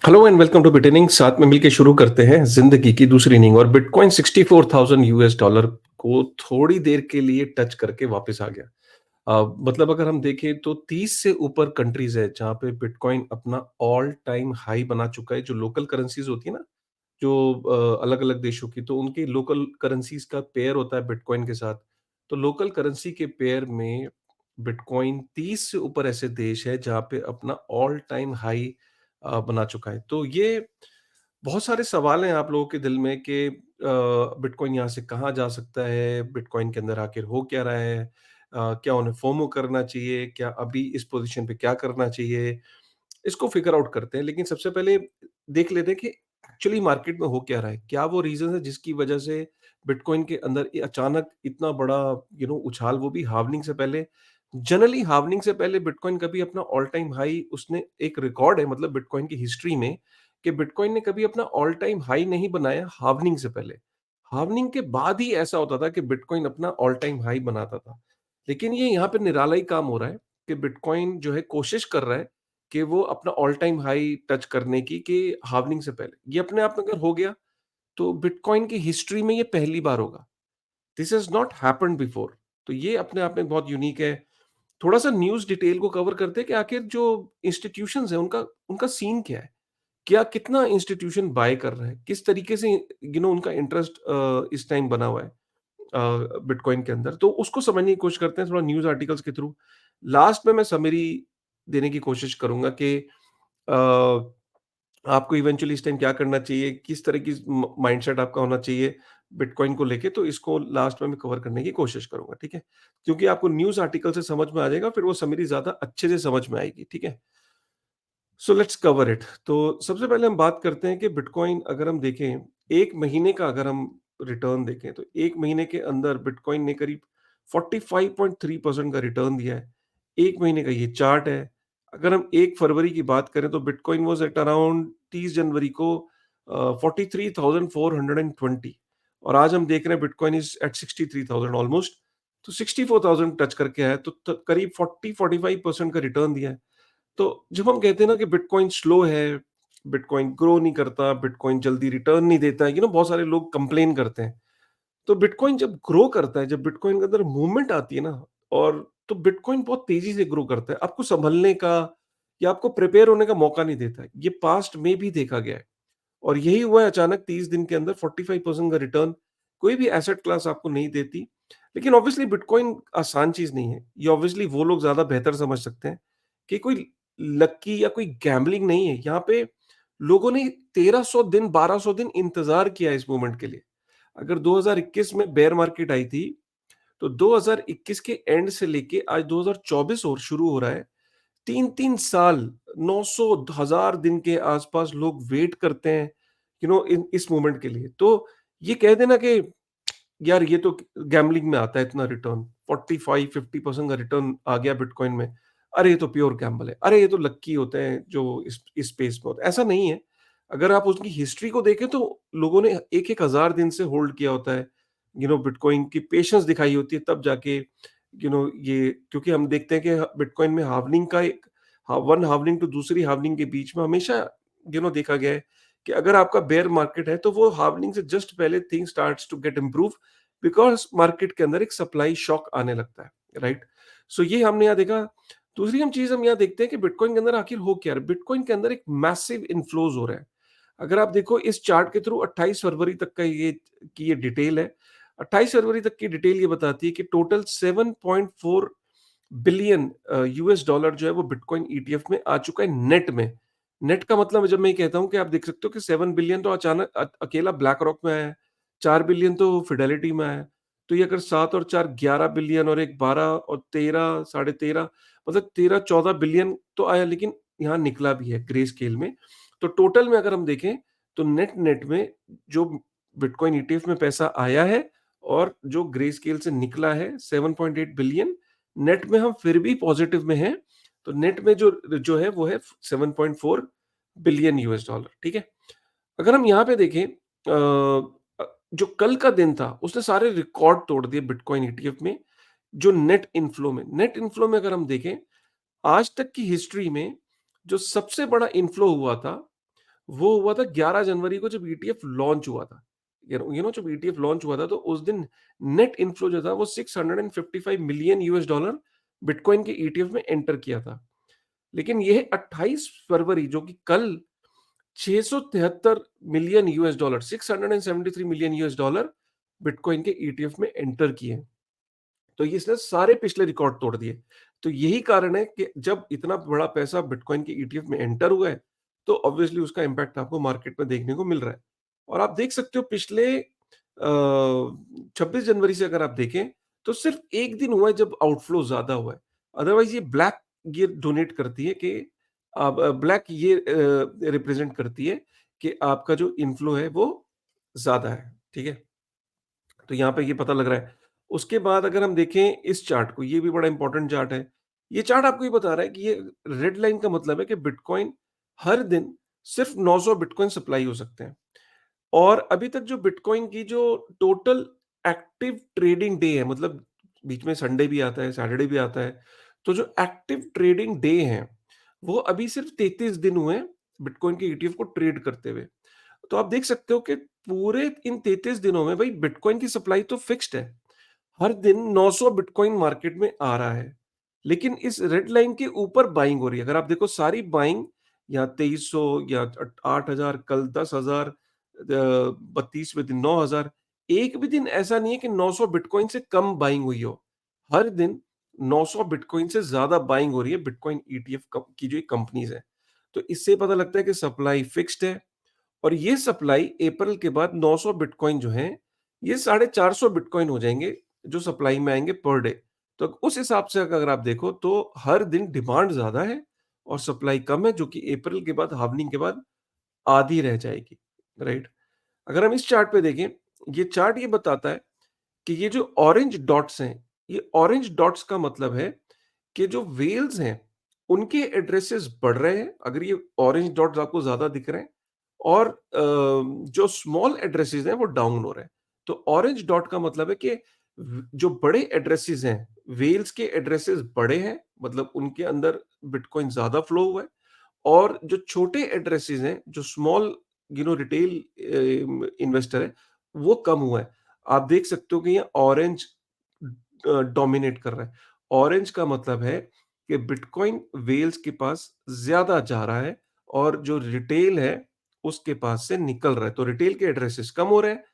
Hello and welcome to बिटेनिंग। साथ में मिलके शुरू करते हैं जिंदगी की दूसरी इनिंग। और बिटकॉइन 64,000 यूएस डॉलर को थोड़ी देर के लिए टच करके वापस आ गया। मतलब अगर हम देखें तो 30 से ऊपर कंट्रीज है जहां पे बिटकॉइन अपना ऑल टाइम हाई बना चुका है। जो लोकल करेंसीज होती है ना, जो अलग अलग देशों की, तो उनकी लोकल करेंसीज का पेयर होता है बिटकॉइन के साथ। तो लोकल करेंसी के पेयर में बिटकॉइन 30 से ऊपर ऐसे देश है जहां पे अपना ऑल टाइम हाई बना चुका है। तो ये बहुत सारे सवाल हैं आप लोगों के दिल में कि बिटकॉइन यहाँ से कहाँ जा सकता है, बिटकॉइन के अंदर आखिर हो क्या रहा है, क्या उन्हें फोमो करना चाहिए, क्या अभी इस पोजीशन पे क्या करना चाहिए। इसको फिगर आउट करते हैं, लेकिन सबसे पहले देख लेते हैं कि एक्चुअली मार्केट में हो क्या रहा है। क्या वो रीजन है जिसकी वजह से बिटकॉइन के अंदर अचानक इतना बड़ा उछाल, वो भी हार्वनिंग से पहले। जनरली हार्वनिंग से पहले बिटकॉइन कभी अपना ऑल टाइम हाई, उसने एक रिकॉर्ड है मतलब बिटकॉइन की हिस्ट्री में कि बिटकॉइन ने कभी अपना ऑल टाइम हाई नहीं बनाया हार्वनिंग से पहले। हार्वनिंग के बाद ही ऐसा होता था कि बिटकॉइन अपना ऑल टाइम हाई बनाता था। लेकिन ये यहाँ पे निराला ही काम हो रहा है कि बिटकॉइन जो है कोशिश कर रहा है कि वो अपना ऑल टाइम हाई टच करने की, कि हार्वनिंग से पहले ये अपने आप में अगर हो गया तो बिटकॉइन की हिस्ट्री में ये पहली बार होगा। This has not happened before. तो ये अपने आप में बहुत यूनिक है। थोड़ा सा न्यूज़ डिटेल को कवर करते हैं कि आखिर जो इंस्टीट्यूशंस हैं उनका उनका सीन क्या है? क्या कितना इंस्टीट्यूशन बाय कर रहा है? किस तरीके से उनका इंटरेस्ट इस टाइम बना हुआ है बिटकॉइन के अंदर? तो उसको समझने की कोशिश करते हैं थोड़ा न्यूज़ आर्टिकल्स के थ्रू। लास्ट में मैं समरी देने की कोशिश करूँगा कि अ, आपको इवेंचुअली इस टाइम क्या करना चाहिए, किस तरह की माइंडसेट आपका होना चाहिए बिटकॉइन को लेके, तो इसको लास्ट में मैं कवर करने की कोशिश करूँगा, ठीक है? क्योंकि आपको न्यूज़ आर्टिकल से समझ में आ जाएगा, फिर वो समरी ज़्यादा अच्छे से समझ में आएगी, ठीक है? So let's cover it. तो सबसे पहले हम बात करते हैं कि बिटकॉइन अगर हम देखें, 1 महीने का अगर हम रिटर्न देखें, तो 1 महीने के अंदर बिटकॉइन ने करीब 45.3% का रिटर्न दिया है। 1 महीने का ये चार्ट है। अगर हम 1 फरवरी की बात करें तो बिटकॉइन वाज़ एट अराउंड 30 जनवरी को 43,420, और आज हम देख रहे हैं बिटकॉइन इज़ एट 63,000 ऑलमोस्ट। तो 64,000 टच करके आया है, तो करीब 40-45% का रिटर्न दिया है। तो जब हम कहते हैं ना कि बिटकॉइन स्लो है, बिटकॉइन ग्रो नहीं करता, बिटकॉइन जल्दी रिटर्न नहीं देता है, बहुत सारे लोग कंप्लेन करते हैं। तो बिटकॉइन जब ग्रो करता है, जब बिटकॉइन के अंदर मूवमेंट आती है ना, और तो बिटकॉइन बहुत तेजी से ग्रो करता है। आपको संभलने का या आपको प्रिपेयर होने का मौका नहीं देता है। ये पास्ट में भी देखा गया है। और यही हुआ है, अचानक 30 दिन के अंदर 45% का रिटर्न कोई भी एसेट क्लास आपको नहीं देती। लेकिन ऑब्वियसली बिटकॉइन आसान चीज़ नहीं है। ये ऑब्वियसली वो लोग ज़्यादा बेहतर समझ सकते हैं कि कोई लकी या कोई गैम्बलिंग नहीं है। यहाँ पे लोगों ने 1300 दिन, 1200 दिन इंतज़ार किया है इस मूवमेंट के लिए। अगर 2021 में बेयर मार्केट आई थी, तो 2021 के एंड से लेके आज 2024 और शुरू हो रहा है। 3-3 साल, 900 1000 दिन के आसपास लोग वेट करते हैं इन इस मोमेंट के लिए। तो ये कह देना कि यार ये तो गैम्बलिंग में आता है इतना रिटर्न, 45-50% का रिटर्न आ गया बिटकॉइन में। अरे ये तो प्योर गैम्बल है। अरे ये तो लकी होते हैं जो इस स्पेस में होते हैं। ऐसा नहीं है। अगर आप उसकी हिस्ट्री को देखें तो लोगों ने 1-1 हज़ार दिन से होल्ड किया होता है। बिटकॉइन की पेशेंस दिखाई होती है, तब जाके ये, क्योंकि हम देखते हैं कि बिटकॉइन में हार्वनिंग का एक वन हार्वनिंग टू दूसरी हार्वनिंग के बीच में हमेशा देखा गया है कि अगर आपका बेयर मार्केट है तो वो हार्वनिंग से जस्ट पहले thing starts to get improve, because market के अंदर एक सप्लाई शॉक आने लगता है, राइट? सो ये हमने यहाँ देखा। दूसरी चीज हम यहाँ देखते हैं कि बिटकॉइन के अंदर आखिर हो क्या रहा है। बिटकॉइन के अंदर एक मैसिव इन्फ्लोज हो रहा है। अगर आप देखो इस चार्ट के थ्रू 28 फरवरी तक का ये डिटेल है। 28 फरवरी तक की डिटेल ये बताती है कि टोटल 7.4 बिलियन यूएस डॉलर जो है वो बिटकॉइन ईटीएफ में आ चुका है नेट में। नेट का मतलब जब मैं ये कहता हूँ कि आप देख सकते हो कि 7 बिलियन तो अचानक अकेला ब्लैक रॉक में आया है, 4 बिलियन तो फिडेलिटी में आया है। तो ये अगर 7 और 4 11 बिलियन, और एक 12 और 13 साढ़े 13, मतलब 13-14 बिलियन तो आया, लेकिन यहाँ निकला भी है ग्रे स्केल में। तो टोटल में अगर हम देखें तो नेट नेट में जो बिटकॉइन ईटीएफ में पैसा आया है और जो ग्रे स्केल से निकला है 7.8 बिलियन, नेट में हम फिर भी पॉजिटिव में हैं। तो नेट में जो जो है वो है 7.4 बिलियन यूएस डॉलर, ठीक है? अगर हम यहाँ पे देखें जो कल का दिन था उसने सारे रिकॉर्ड तोड़ दिए बिटकॉइन ईटीएफ में। जो नेट इन्फ्लो में अगर हम देखें, आज तक की हिस्ट्री में जो सबसे बड़ा इन्फ्लो हुआ था वो हुआ था 11 जनवरी को जब ईटीएफ लॉन्च हुआ था। जब ईटीएफ लॉन्च हुआ था तो उस दिन नेट इन्फ्लो जो था वो 655 मिलियन यूएस डॉलर बिटकॉइन के ईटीएफ में एंटर किया था। लेकिन ये 28 फरवरी जो कि कल 673 million US dollar 673 million US dollar bitcoin के ईटीएफ में एंटर किए। तो ये इसने सारे पिछले रिकॉर्ड तोड़ दिए। तो यही कारण है कि जब इतना बड़ा पैसा बिटकॉइन के ईटीएफ में एंटर हुआ है, तो ऑब्वियसली उसका इम्पैक्ट आपको मार्केट में देखने को मिल रहा है। और आप देख सकते हो पिछले 26 जनवरी से अगर आप देखें, तो सिर्फ 1 दिन हुआ है जब आउटफ्लो ज़्यादा हुआ है। अदरवाइज़ ये डोनेट करती है कि ब्लैक ये रिप्रेज़ेंट करती है कि आपका जो इन्फ्लो है वो ज़्यादा है, ठीक है? तो यहाँ पे ये पता लग रहा है। उसके बाद अगर हम देखें इस चार्ट को, ये भी बड़ा इंपॉर्टेंट चार्ट है। ये चार्ट आपको ये बता रहा है कि ये रेड लाइन का मतलब है कि बिटकॉइन हर दिन सिर्फ 900 बिटकॉइन सप्लाई हो सकते हैं। और अभी तक जो बिटकॉइन की जो टोटल एक्टिव ट्रेडिंग डे है, मतलब बीच में संडे भी आता है, सैटरडे भी आता है। तो जो एक्टिव ट्रेडिंग डे हैं, वो अभी सिर्फ 33 दिन हुए हैं बिटकॉइन के ईटीएफ को ट्रेड करते हुए। तो आप देख सकते हो कि पूरे इन 33 दिनों में भाई बिटकॉइन की सप्लाई तो फिक्स्ड है। हर दिन 900 बिटकॉइन मार्केट में आ रहा है। लेकिन इस रेड लाइन के ऊपर बाइंग हो रही है। अगर आप देखो सारी बाइंग या 2300 या 8,000, कल 10,000, 32वें दिन 9,000, एक भी दिन ऐसा नहीं है कि 900 बिटकॉइन से कम बाइंग हुई हो। हर दिन 900 बिटकॉइन से ज्यादा बाइंग हो रही है बिटकॉइन ईटीएफ की जो कंपनीज है। तो इससे पता लगता है कि सप्लाई फिक्स्ड है। और ये सप्लाई अप्रैल के बाद 900 बिटकॉइन जो हैं, ये 450 बिटकॉइन हो जाएँगे, जो सप्लाई में आएँगे पर डे। तो उस हिसाब से अगर आप देखो तो हर दिन डिमांड ज़्यादा है और सप्लाई कम है, जो कि अप्रैल के बाद हाल्वेनिंग के बाद आधी रह जाएगी, राइट? अगर हम इस चार्ट पे देखें, ये चार्ट ये बताता है कि ये जो ऑरेंज डॉट्स हैं, ये ऑरेंज डॉट्स का मतलब है कि जो व्हेल्स हैं, उनके एड्रेसेस बढ़ रहे हैं, अगर ये ऑरेंज डॉट्स आपको ज़्यादा दिख रहे हैं। और जो स्मॉल एड्रेसेस हैं वो डाउन हो रहे हैं। तो ऑरेंज डॉट का मतलब है कि जो बड़े एड्रेसेस हैं, व्हेल्स के एड्रेसेस बड़े हैं, मतलब उनके अंदर बिटकॉइन ज़्यादा फ्लो हुआ है। और जो छोटे एड्रेसेस हैं, जो स्मॉल रिटेल इन्वेस्टर है, वो कम हुआ है। आप देख सकते हो कि ये ऑरेंज डोमिनेट कर रहा है। ऑरेंज का मतलब है कि बिटकॉइन व्हेल्स के पास ज़्यादा जा रहा है और जो रिटेल है, उसके पास से निकल रहा है। तो रिटेल के एड्रेसेस कम हो रहे हैं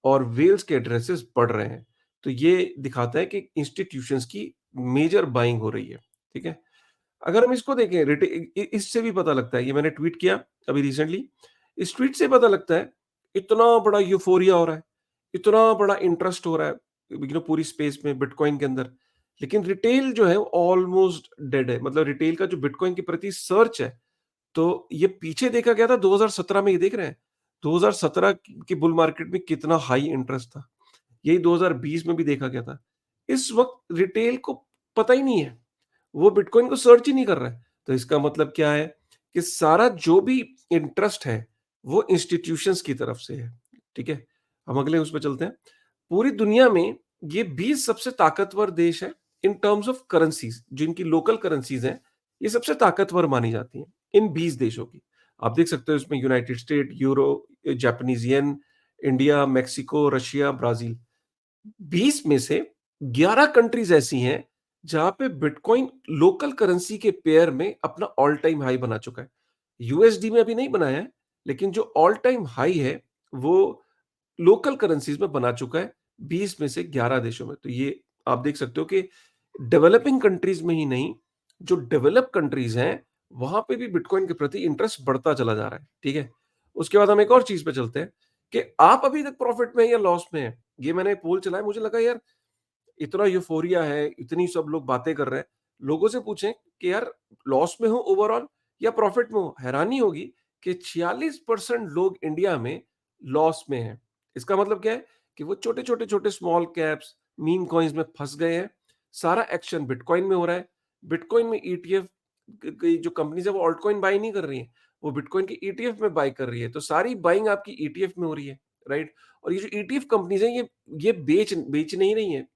और व्हेल्स के एड्रेसेस बढ़ रहे हैं। तो ये दिखाता है कि इंस्टीट्यूशंस की मेजर बाइंग हो रही है, ठीक है? अगर हम इसको देखें इससे भी पता लगता है, ये मैंने ट्वीट किया अभी रिसेंटली। इस ट्वीट से पता लगता है इतना बड़ा यूफोरिया हो रहा है, इतना बड़ा इंटरेस्ट हो रहा है पूरी स्पेस में बिटकॉइन के अंदर। लेकिन रिटेल जो है ऑलमोस्ट डेड है। मतलब रिटेल का जो बिटकॉइन के प्रति सर्च है, तो ये पीछे देखा गया था 2017 में, ये देख रहे हैं 2017 की बुल मार्केट में कितना हाई इंटरेस्ट था। यही 2020 में भी देखा गया था। इस वक्त रिटेल को पता ही नहीं है, वो बिटकॉइन को सर्च ही नहीं कर रहा है। तो इसका मतलब क्या है कि सारा जो भी इंटरेस्ट है, वो इंस्टीट्यूशंस की तरफ से है, ठीक है? हम अगले उस पे चलते हैं। पूरी दुनिया में ये 20 सबसे ताकतवर देश है इन टर्म्स ऑफ करेंसीज़, जिनकी लोकल करेंसीज़ हैं, ये सबसे ताकतवर मानी जाती हैं, इन 20 देशों की। आप देख सकते हो इसमें यूनाइटेड स्टेट, यूरो, जापानीज़ येन, इंडिया, मेक्सिको, रशिया, ब्राज़ील। 20 में से 11 कंट्रीज ऐसी हैं जहां पे बिटकॉइन लोकल करेंसी के पेयर में अपना ऑल टाइम हाई बना चुका है। यूएसडी में अभी नहीं बनाया है, लेकिन जो ऑल टाइम हाई है वो लोकल करेंसीज में बना चुका है 20 में से 11 देशों में। तो ये आप देख सकते हो कि डेवलपिंग कंट्रीज में ही नहीं, जो डेवलप कंट्रीज हैं वहां पे भी बिटकॉइन के प्रति इंटरेस्ट बढ़ता चला जा रहा है, ठीक है? उसके बाद हम एक और चीज पे चलते हैं कि आप अभी तक प्रॉफिट में हैं या लॉस में हैं। ये मैंने पोल चलाया, मुझे लगा यार इतना यूफोरिया है, इतनी सब लोग बातें कर रहे हैं। लोगों से पूछें कि यार लॉस में हो ओवरऑल या प्रॉफिट में हो? हैरानी होगी कि 46% लोग इंडिया में लॉस में हैं। इसका मतलब क्या है कि वो छोटे-छोटे स्मॉल कैप्स, मीम कॉइन्स में फँस गए हैं। सारा एक्शन बिटकॉइन में हो रहा है। बिटकॉइन में ईटीएफ की जो कंपनीज़ है वो अल्टकॉइन बाय नहीं कर रही हैं। वो बिटकॉइन की ईटीएफ में बाय कर रही है। तो सारी बाइंग आपकी ईटीएफ में हो रही है, राइट? और ये जो ईटीएफ कंपनीज़ हैं ये बेच नहीं रही हैं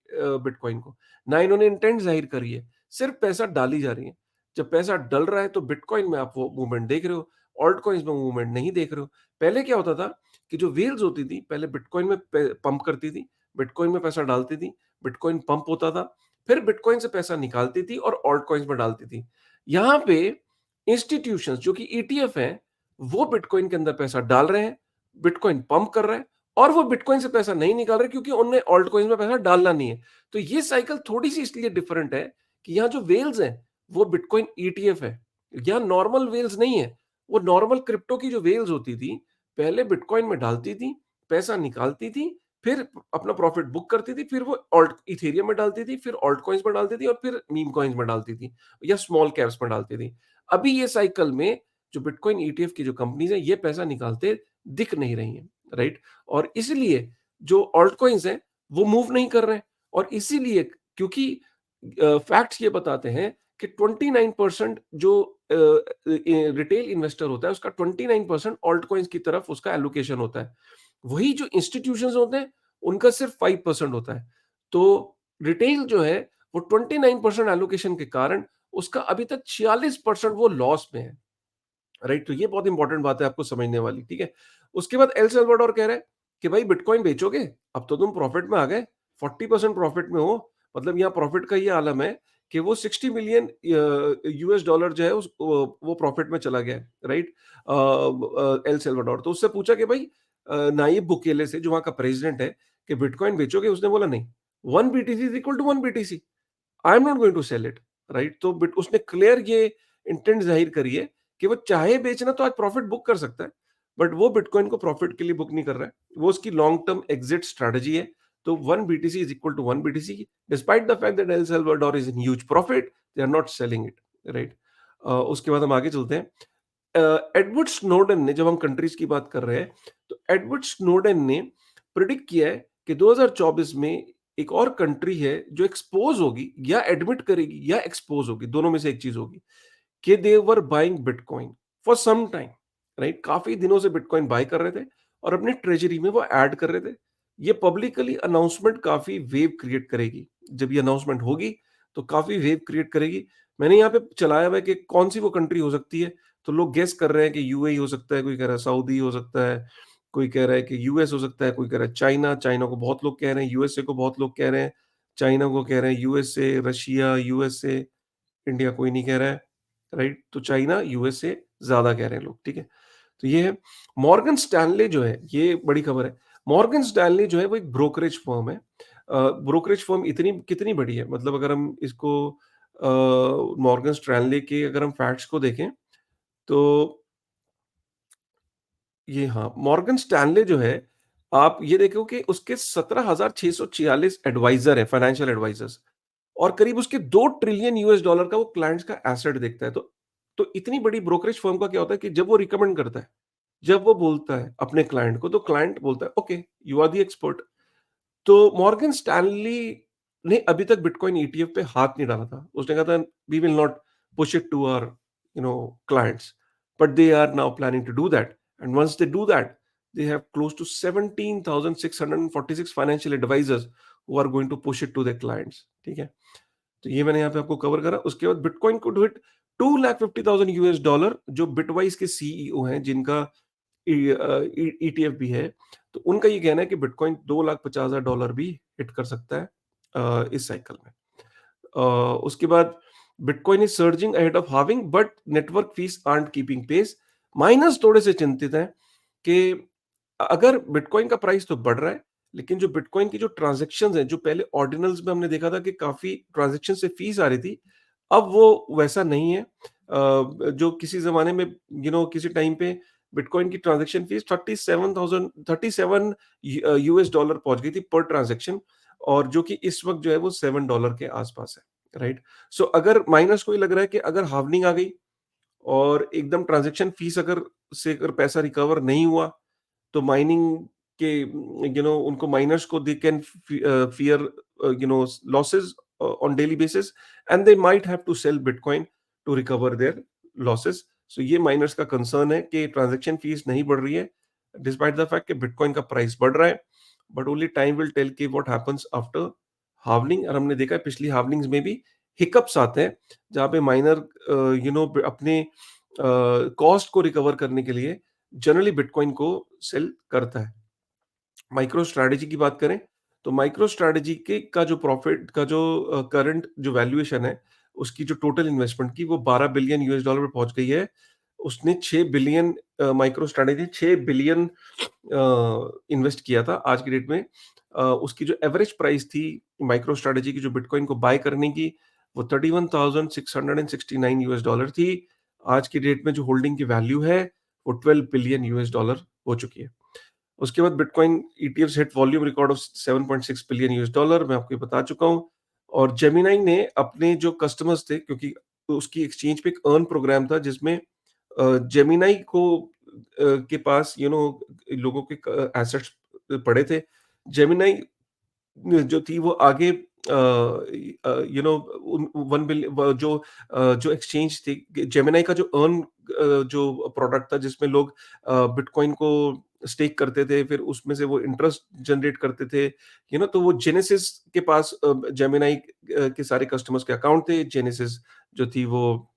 बिटकॉइन को। ना इन्होंने इंटेंट ज़ाहिर करी है, सिर्फ़ पैसा डाली जा रही है। जब पैसा डल रहा है तो बिटकॉइन में आप वो मूवमेंट देख रहे हो ऑल्ट कॉइन्स में मूवमेंट नहीं देख रहे हो। पहले क्या होता था कि जो व्हेल्स होती थी, पहले बिटकॉइन में पंप करती थी, बिटकॉइन में पैसा डालती थी, बिटकॉइन पंप होता था, फिर बिटकॉइन से पैसा निकालती थी और ऑल्ट कॉइन्स में डालती थी। यहाँ पे इंस्टीट्यूशंस जो कि ईटीएफ हैं, वो बिटकॉइन के अंदर पैसा डाल रहे हैं, बिटकॉइन पंप कर रहा है और वो बिटकॉइन से पैसा नहीं निकाल रहे क्योंकि उन्हें ऑल्ट कॉइन्स में पैसा डालना नहीं है। तो ये साइकिल थोड़ी-सी इसलिए डिफरेंट है कि यहाँ जो व्हेल्स हैं, वो बिटकॉइन ईटीएफ है। यहाँ नॉर्मल व्हेल्स नहीं है। वो नॉर्मल क्रिप्टो की जो व्हेल्स होती थी, पहले बिटकॉइन में डालती थी, पैसा निकालती थी, फिर अपना प्रॉफिट बुक करती थी, फिर वो ऑल्ट इथेरियम में डालती थी, फिर ऑल्ट कॉइन्स में डालती थी और फिर मीम कॉइन्स में डालती थी या स्मॉल कैप्स में डालती थी। अभी ये साइकिल में जो बिटकॉइन ईटीएफ की जो कंपनीज़ हैं, ये पैसा निकालते दिख नहीं रही हैं, राइट? और इसलिए जो ऑल्ट कॉइन्स हैं, वो मूव नहीं कर रहे हैं और इसीलिए क्योंकि फैक्ट्स ये बताते हैं कि 29% जो रिटेल इन्वेस्टर होता है, उसका 29% ऑल्ट कॉइन्स की तरफ उसका एलोकेशन होता है। वही जो इंस्टीट्यूशंस होते हैं, उनका सिर्फ 5% होता है। तो रिटेल जो है, वो 29% एलोकेशन के कारण उसका अभी तक 46% वो लॉस में है। राइट, तो ये बहुत इंपॉर्टेंट बात है आपको समझने वाली, ठीक है। उसके बाद एल सल्वाडोर कह रहा है कि भाई बिटकॉइन बेचोगे, अब तो तुम प्रॉफिट में आ गए, 40% प्रॉफिट में हो। मतलब यहाँ प्रॉफिट का ये आलम है कि वो 60 मिलियन यूएस डॉलर जो है वो प्रॉफिट में चला गया है, राइट। एल सल्वाडोर तो उससे पूछा कि भाई नायब बुकेले से, जो वहाँ का प्रेसिडेंट है, कि बिटकॉइन बेचोगे, उसने बोला नहीं, 1 BTC is equal to 1 BTC, I am not going to sell it, right. तो उसने क्लियर ये इंटेंट जाहिर करी है कि वो चाहे बेचना तो आज प्रॉफिट बुक कर सकता है, बट वो बिटकॉइन को प्रॉफिट के लिए बुक नहीं कर रहा है, वो उसकी लॉन्ग टर्म एग्जिट स्ट्रेटजी है। तो 1 BTC is equal to 1 BTC, despite the fact that El Salvador is in huge profit, they are not selling it, right. उसके बाद हम आगे चलते हैं। एडवर्ड स्नोडेन ने, जब हम कंट्रीज की बात कर रहे हैं, तो एडवर्ड स्नोडेन ने प्रिडिक्ट किया है कि 2024 में एक और कंट्री है जो एक्सपोज होगी, या एडमिट करेगी या एक्सपोज होगी, दोनों में से एक चीज होगी, कि they were buying bitcoin for some time, right. काफी दिनों से बिटकॉइन बाय कर रहे थे और अपने ट्रेजरी में वो ऐड कर रहे थे। ये पब्लिकली अनाउंसमेंट काफी वेव क्रिएट करेगी। जब ये अनाउंसमेंट होगी तो काफी वेव क्रिएट करेगी। मैंने यहाँ पे चलाया हुआ है कि कौन सी वो कंट्री हो सकती है, तो लोग गेस कर रहे हैं कि यूएई हो सकता है, कोई कह रहा है सऊदी हो सकता है, कोई कह रहा है कि यूएस हो सकता है, कोई कह रहा है चाइना, चाइना को बहुत लोग कह रहे हैं, यूएसए को बहुत लोग कह रहे हैं, चाइना को कह रहे हैं, यूएसए, रशिया, यूएसए, इंडिया कोई नहीं कह रहा है, राइट। तो चाइना, यूएसए ज्यादा कह रहे हैं लोग, ठीक है। तो ये है। मॉर्गन स्टैनले जो है, ये बड़ी खबर है। मॉर्गन स्टैनले जो है वो एक ब्रोकरेज फर्म है। ब्रोकरेज फर्म इतनी कितनी बड़ी है, मतलब अगर हम इसको मॉर्गन स्टैनले के अगर हम फैक्ट्स को देखें, तो ये, हाँ, मॉर्गन स्टैनले जो है, आप ये देखो कि उसके 17,646 एडवाइजर है, फाइनेंशियल एडवाइजर्स, और करीब उसके 2 ट्रिलियन यूएस डॉलर का वो क्लाइंट्स का एसेट देखता है। तो इतनी बड़ी ब्रोकरेज फर्म का क्या होता है कि जब वो रिकमेंड करता है, जब वो बोलता है अपने क्लाइंट को, तो क्लाइंट बोलता है okay, you are the expert. तो मॉर्गन स्टैनली ने अभी तक बिटकॉइन ईटीएफ पे हाथ नहीं डाला था। उसने कहा था we will not push it to our clients, but they are now planning to do that, and once they do that, they have close to 17,646 financial advisors who are going to push it to their clients, ठीक है। तो ये मैंने यहाँ पे आपको cover करा। उसके बाद बिटकॉइन को हिट 2,50,000 यूएस डॉलर, जो बिटवाइज के सीईओ हैं, जिनका ईटीएफ भी है, तो उनका ये कहना है कि बिटकॉइन $2,50,000 भी हिट कर सकता है इस साइकिल में। उसके बाद bitcoin is surging ahead of halving but network fees aren't keeping pace. Miners थोड़े से चिंतित हैं कि अगर बिटकॉइन का प्राइस तो बढ़ रहा है, लेकिन जो बिटकॉइन की जो ट्रांजैक्शंस हैं, जो पहले ऑर्डिनल्स में हमने देखा था कि काफी ट्रांजैक्शन से फीस आ रही थी, अब वो वैसा नहीं है। जो किसी जमाने में किसी टाइम पे बिटकॉइन की ट्रांजैक्शन फीस 37 यूएस डॉलर पहुंच गई थी पर ट्रांजैक्शन, और जो कि इस वक्त जो है वो $7 के आसपास है, राइट। सो अगर माइनस को ही लग रहा है कि अगर हार्वनिंग आ गई और एकदम ट्रांजैक्शन फीस अगर पैसा रिकवर नहीं हुआ, तो माइनिंग के उनको माइनर्स को they can fear losses on daily basis, and they might have to sell bitcoin to recover their losses. So ये माइनर्स का कंसर्न है कि ट्रांजैक्शन फीस नहीं बढ़ रही है, डिस्पाइट द फैक्ट कि बिटकॉइन का प्राइस बढ़ रहा है, but only time will tell कि व्हाट हैपेंस आफ्टर हार्वनिंग। और हमने देखा है पिछली हार्वनिंग्स में भी हिकअप्स आते हैं, जहाँ पे माइनर अपने कॉस्ट को रिकवर करने के लिए जनरली बिटकॉइन को सेल करता है। माइक्रो स्ट्रैटेजी की बात करें, तो माइक्रो स्ट्रैटेजी के का जो प्रॉफिट का जो करंट जो वैल्यूएशन है, उसकी जो टोटल इन्वेस्टमेंट की वो 12 बिलियन यूएस डॉलर पे पहुँच गई है। उसने 6 billion micro strategy 6 billion invest किया था आज की डेट में। उसकी जो एवरेज प्राइस थी माइक्रो स्ट्रैटेजी की जो बिटकॉइन को बाय करने की, वो 31,669 यूएस डॉलर थी। आज की डेट में जो होल्डिंग की वैल्यू है, वो 12 बिलियन यूएस डॉलर हो चुकी है। उसके बाद bitcoin ETFs hit volume record of 7.6 billion US dollar, मैं आपको ये बता चुका हूँ। और जेमिनाई ने अपने जो कस्टमर्स थे, क्योंकि उसकी एक्सचेंज पे एक अर्न प्रोग्राम था जिसमें जेमिनाई को के पास लोगों के एसेट्स पड़े थे। जेमिनाई जो थी वो आगे यू नो उन 1 बिल व जो एक्सचेंज थी, जेमिनी का जो जो प्रोडक्ट था जिसमें लोग बिटकॉइन को स्टेक करते थे, फिर उसमें से वो इंटरेस्ट जनरेट करते थे, तो वो जेनेसिस के पास जेमिनी के सारे कस्टमर्स के अकाउंट थे। जेनेसिस जो थी वो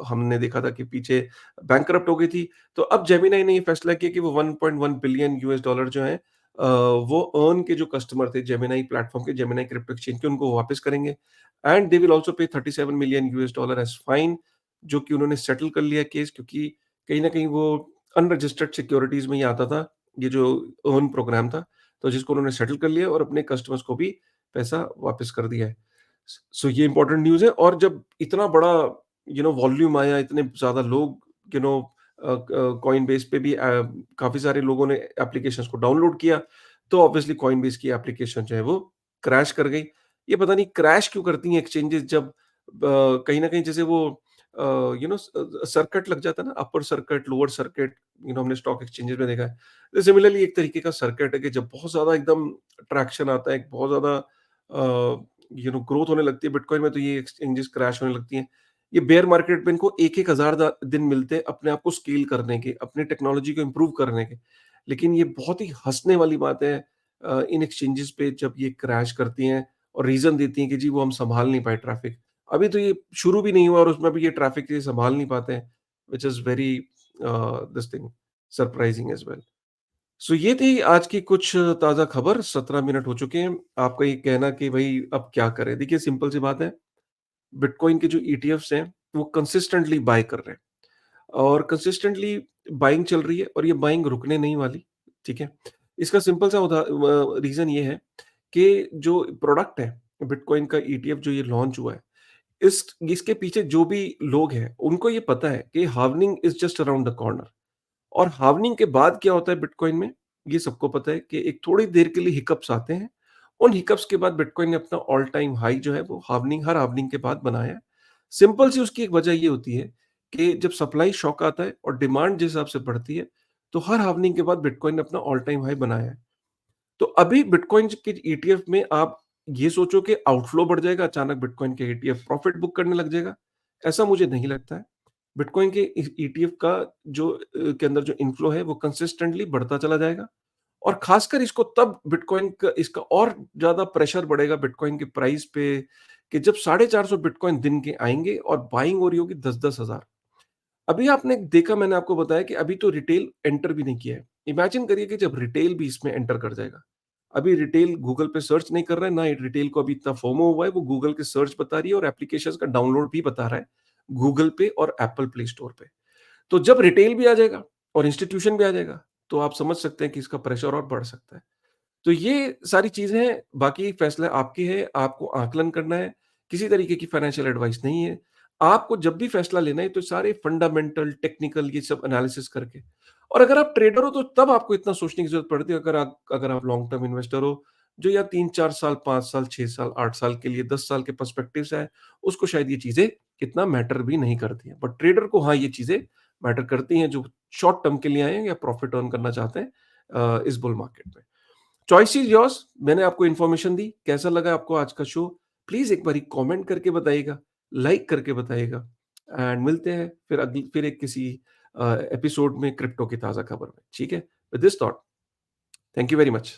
हमने देखा था कि पीछे बैंकरप्ट हो गई थी। तो अब जेमिनी ने ये फैसला किया कि वो 1.1 बिलियन यूएस डॉलर जो है वो अर्न के जो कस्टमर थे जेमिनी प्लेटफॉर्म के, जेमिनी क्रिप्टो एक्सचेंज के, उनको वापस करेंगे। एंड दे विल आल्सो पे 37 million US dollar as fine, जो कि उन्होंने सेटल कर लिया केस, क्योंकि कहीं न कहीं वो अनरजिस्टर्ड सिक्योरिटीज़ में ही आता था, ये जो अर्न प्रोग्राम था, तो जिसको उन्होंने सेटल कर लिया और अपने कस्टमर्स को भी पैसा वापस कर दिया है। सो ये इम्पोर्टेंट न्यूज़ है। और जब इतना बड़ा वॉल्यूम आया, इतने ज़्यादा लोग यू नो कॉइनबेस पे भी काफ़ी सारे लोगों ने एप्लीकेशंस को डाउनलोड किया, तो ऑब्वियसली कॉइनबेस की एप्लीकेशन जो है वो क्रैश कर गई। ये पता नहीं क्रैश क्यों करती हैं एक्सचेंजेस, जब कहीं न कहीं जैसे वो सर्किट लग जाता है ना, अपर सर्किट, लोअर सर्किट, हमने स्टॉक एक्सचेंजेस में देखा है। तो सिमिलरली एक तरीके का सर्किट है कि जब बहुत ज़्यादा एकदम ट्रैक्शन आता है, बहुत ज़्यादा ग्रोथ होने लगती है बिटकॉइन में, तो ये एक्सचेंजेस क्रैश होने लगती हैं। ये बेयर मार्केट में इनको 1-1 हज़ार दिन मिलते हैं अपने आप को स्केल करने के, अपनी टेक्नोलॉजी को इम्प्रूव करने के। लेकिन ये बहुत ही हँसने वाली बात है इन एक्सचेंजेस पे जब ये क्रैश करती हैं और रीज़न देती हैं कि जी वो हम सँभाल नहीं पाए ट्रैफ़िक। अभी तो ये शुरू भी नहीं हुआ और उसमें भी ये ट्रैफ़िक ये सँभाल नहीं पाते हैं, which is very this thing surprising as well. So ये थी आज की कुछ ताज़ा खबर। 17 मिनट हो चुके हैं। आपका ये कहना कि भई अब क्या करें? देखिए सिंपल सी बात है, बिटकॉइन के जो ईटीएफ्स हैं, वो कंसिस्टेंटली बाय कर रहे हैं और कंसिस्टेंटली बाइंग चल रही है और ये बाइंग रुकने नहीं वाली, ठीक है? इसका सिंपल सा रीज़न ये है कि जो प्रोडक्ट है, बिटकॉइन का ईटीएफ जो ये लॉन्च हुआ है, इसके पीछे जो भी लोग हैं, उनको ये पता है कि halving is just around the corner. और हार्वनिंग के बाद क्या होता है बिटकॉइन में, ये सबको पता है कि एक थोड़ी देर के लिए हिकअप्स आते हैं। उन हिकअप्स के बाद बिटकॉइन ने अपना ऑल टाइम हाई जो है वो हर हार्वनिंग के बाद बनाया है। सिंपल सी उसकी एक वजह ये होती है कि जब सप्लाई शॉक आता है और डिमांड जिस हिसाब से बढ़ती है, तो हर हार्वनिंग के बाद बिटकॉइन ने अपना ऑल टाइम हाई बनाया है। तो अभी बिटकॉइन के ईटीएफ में आप ये सोचो कि आउटफ्लो बढ़ जाएगा, अचानक बिटकॉइन के ईटीएफ प्रॉफिट बुक करने लग जाएगा, ऐसा मुझे नहीं लगता है। बिटकॉइन के ईटीएफ का जो के अंदर जो इन्फ्लो है वो कंसिस्टेंटली बढ़ता चला जाएगा और खासकर इसको तब बिटकॉइन का इसका और ज़्यादा प्रेशर बढ़ेगा बिटकॉइन के प्राइस पे कि जब 450 बिटकॉइन दिन के आएँगे और बाइंग हो रही होगी 10-10 हज़ार। अभी आपने देखा, मैंने आपको बताया कि अभी तो रिटेल एंटर भी नहीं किया है। इमेजिन करिए कि जब रिटेल भी इसमें एंटर कर जाएगा। अभी रिटेल गूगल पे सर्च नहीं कर रहा है, ना ही रिटेल को अभी इतना फोमो हुआ है, वो गूगल के सर्च बता रही है और एप्लीकेशंस का डाउनलोड भी बता रहा है, गूगल पे और एप्पल प्ले स्टोर पे। तो जब रिटेल भी आ जाएगा और इंस्टीट्यूशन भी आ जाएगा, तो आप समझ सकते हैं कि इसका प्रेशर और बढ़ सकता है। तो ये सारी चीज़ें हैं, बाकी फैसला आपके है, आपको आकलन करना है, किसी तरीके की फाइनेंशियल एडवाइस नहीं है। आपको जब भी फैसला लेना है तो सारे फंडामेंटल, टेक्निकल ये सब एनालिसिस करके, और अगर आप ट्रेडर हो तो तब आपको इतना सोचने की ज़रूरत पड़ती है, अगर आप लॉन्ग टर्म इन्वेस्टर हो, जो या 3-4 साल, 5 साल, 6 साल, 8 साल के लिए, 10 साल के पर्सपेक्टिव से है, उसको शायद ये चीज़ें इतना मैटर भी नहीं करती हैं। बट ट्रेडर को हाँ, ये चीज़ें मैटर करती हैं, जो शॉर्ट टर्म के लिए आए हैं या प्रॉफिट अर्न करना चाहते हैं इस बुल मार्केट में। Choice is yours. मैंने आपको इन्फॉर्मेशन दी। कैसा लगा आपको आज का शो? प्लीज़ एक बारी कमेंट करके बताइएगा, लाइक करके बताइएगा एंड मिलते हैं फिर एक किसी एपिसोड में क्रिप्टो की ताज़ा खबर में, ठीक है? With this thought, thank you very much.